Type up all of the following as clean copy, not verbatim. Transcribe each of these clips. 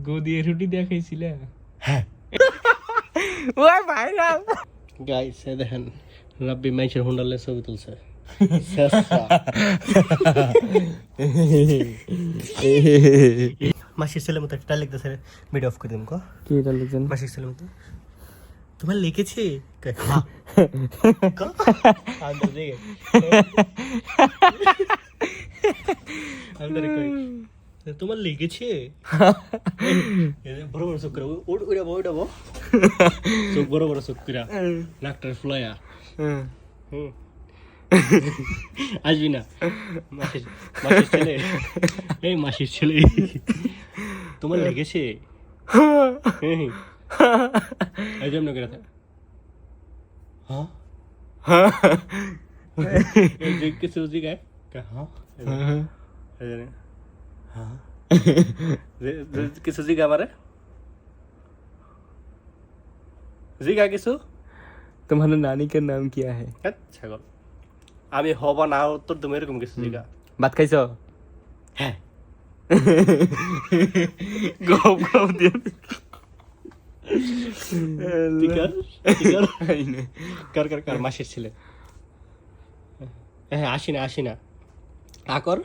গো দিয়ে রুটি দেখাইছিলে? হ্যাঁ ওই ভাইরাল গাইস এই দেখেন রাব্বি মাইশের হুন্ডালে ছবি তুলছে মাসির ছেলের মতো একটা লিখতেছে ভিডিও অফ করে দিম কো কি এটা লিখছেন? মাসির ছেলের মতো তোমার লিখেছে তোমার লেগেছে বড় বড় চোখ করে উড়াবো উড়াবো চোখ বড় বড় চোখ করে নাকটার ফুলাইয়া আসবি না মাসির ছেলে এই মাসির ছেলে তোমার লেগেছে এই যেমন করে হ্যাঁ কিছু জিগায় হ্যাঁ কিছু জিগা আমারে জিগা কিছু तुम्हारे नानी का नाम क्या है? ছাগল আমি হবা না উত্তর তুমি এরকম কিছু জিগা ভাত খাইছো? হ্যাঁ গপ গপ দিয়ে কার মাসের ছেলে হ্যাঁ আসি না আকর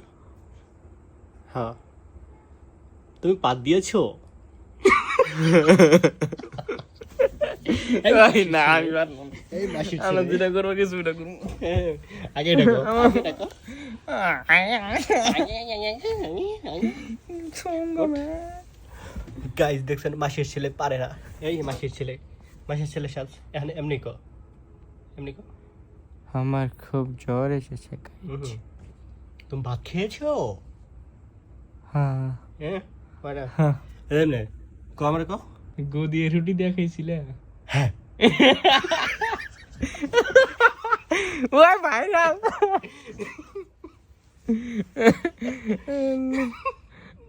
হ্যাঁ তুমি পাত দিয়েছো না আমি পারলাম না। এই মাসির আমরা ছেলে যেটা করবো কিছু এটা করবো আগে দেখো গাইস দেখছেন মাসির ছেলে পারে না এই মাসির ছেলে সাজ এখন এমনি কো আমার খুব জ্বর এসেছে তুমি ভাত খেয়েছো হ্যাঁ হ্যাঁ পারা হ্যাঁ এমনি কো আমারে কো গো দিয়ে রুটি দেখাইছিলে? হ্যাঁ ওই ভাইরাল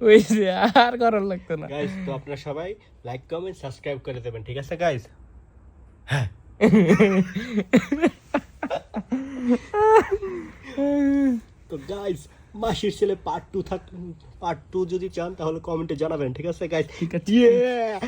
ওই যে আর করার লাগতো না। গাইস তো আপনারা সবাই লাইক কমেন্ট সাবস্ক্রাইব করে দেবেন ঠিক আছে গাইস হ্যাঁ তো গাইস মাসির ছেলে পার্ট 2 যদি চান তাহলে কমেন্টে জানাবেন ঠিক আছে গাইস ঠিক আছে। Yeah!